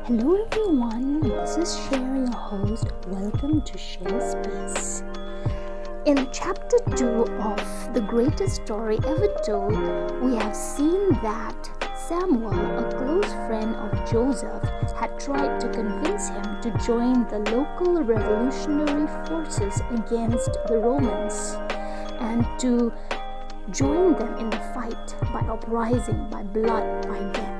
Hello everyone, this is Cher, your host. Welcome to Cher's Space. In chapter 2 of The Greatest Story Ever Told, we have seen that Samuel, a close friend of Joseph, had tried to convince him to join the local revolutionary forces against the Romans and to join them in the fight by uprising, by blood, by death.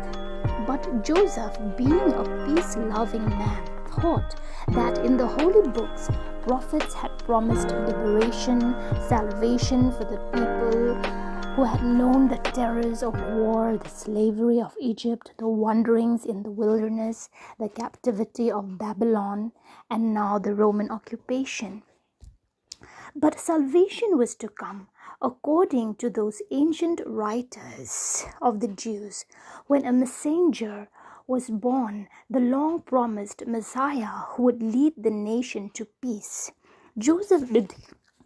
But Joseph, being a peace-loving man, thought that in the holy books, prophets had promised liberation, salvation for the people who had known the terrors of war, the slavery of Egypt, the wanderings in the wilderness, the captivity of Babylon, and now the Roman occupation. But salvation was to come, according to those ancient writers of the Jews, when a messenger was born, the long-promised Messiah who would lead the nation to peace. Joseph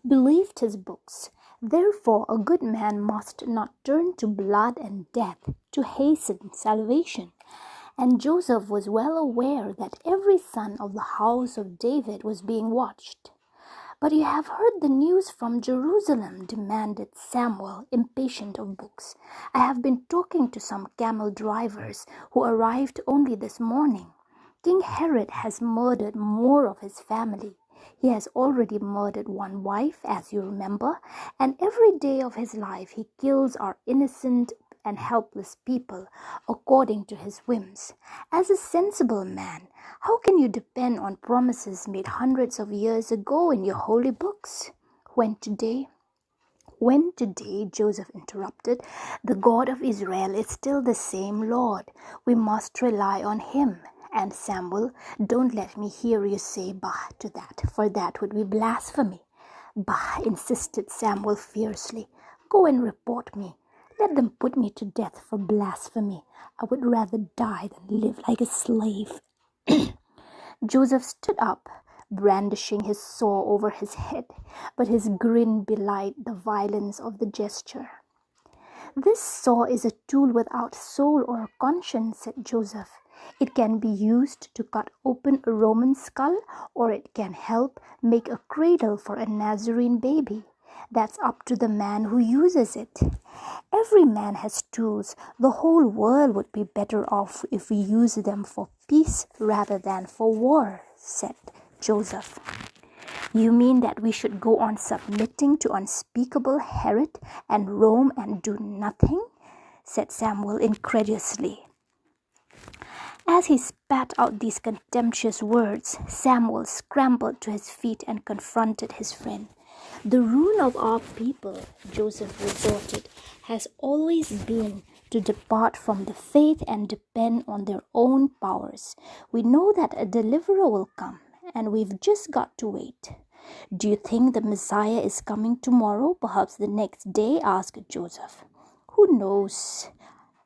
believed his books. Therefore, a good man must not turn to blood and death to hasten salvation. And Joseph was well aware that every son of the house of David was being watched. "But you have heard the news from Jerusalem," demanded Samuel, impatient of books. "I have been talking to some camel drivers who arrived only this morning. King Herod has murdered more of his family. He has already murdered one wife, as you remember, and every day of his life he kills our innocent and helpless people according to his whims. As a sensible man, how can you depend on promises made hundreds of years ago in your holy books? When today, Joseph interrupted, the God of Israel is still the same Lord. We must rely on him. And Samuel, don't let me hear you say bah to that, for that would be blasphemy." "Bah," insisted Samuel fiercely. "Go and report me. Let them put me to death for blasphemy. I would rather die than live like a slave." Joseph stood up, brandishing his saw over his head, but his grin belied the violence of the gesture. "This saw is a tool without soul or conscience," said Joseph. "It can be used to cut open a Roman skull, or it can help make a cradle for a Nazarene baby. That's up to the man who uses it. Every man has tools. The whole world would be better off if we use them for peace rather than for war," said Joseph. "You mean that we should go on submitting to unspeakable Herod and Rome and do nothing?" said Samuel incredulously. As he spat out these contemptuous words, Samuel scrambled to his feet and confronted his friend. "The ruin of our people," Joseph retorted, "has always been to depart from the faith and depend on their own powers. We know that a deliverer will come, and we've just got to wait." "Do you think the Messiah is coming tomorrow, perhaps the next day?" asked Joseph. "Who knows?"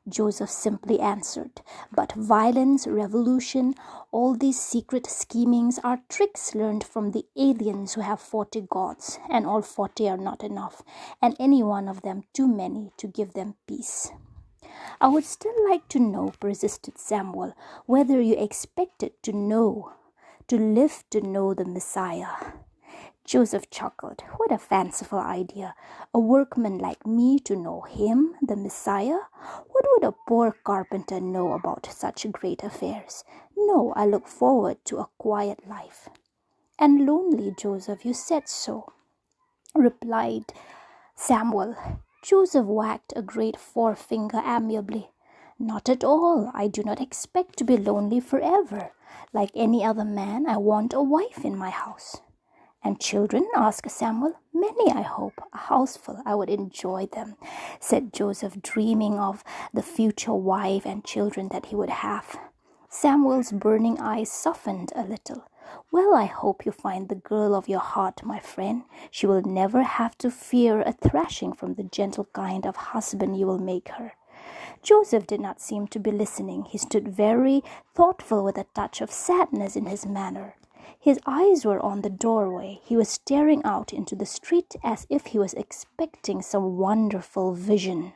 Joseph simply answered. "But violence, revolution, all these secret schemings are tricks learned from the aliens who have 40 gods, and all 40 are not enough, and any one of them too many to give them peace." "I would still like to know," persisted Samuel, "whether you expected to live to know the Messiah." Joseph chuckled. "What a fanciful idea. A workman like me to know him, the Messiah? What would a poor carpenter know about such great affairs? No, I look forward to a quiet life." "And lonely, Joseph, you said so," replied Samuel. Joseph wagged a great forefinger amiably. "Not at all. I do not expect to be lonely forever. Like any other man, I want a wife in my house." "And children?" asked Samuel. "Many, I hope. A houseful. I would enjoy them," said Joseph, dreaming of the future wife and children that he would have. Samuel's burning eyes softened a little. "Well, I hope you find the girl of your heart, my friend. She will never have to fear a thrashing from the gentle kind of husband you will make her." Joseph did not seem to be listening. He stood very thoughtful with a touch of sadness in his manner. His eyes were on the doorway. He was staring out into the street as if he was expecting some wonderful vision.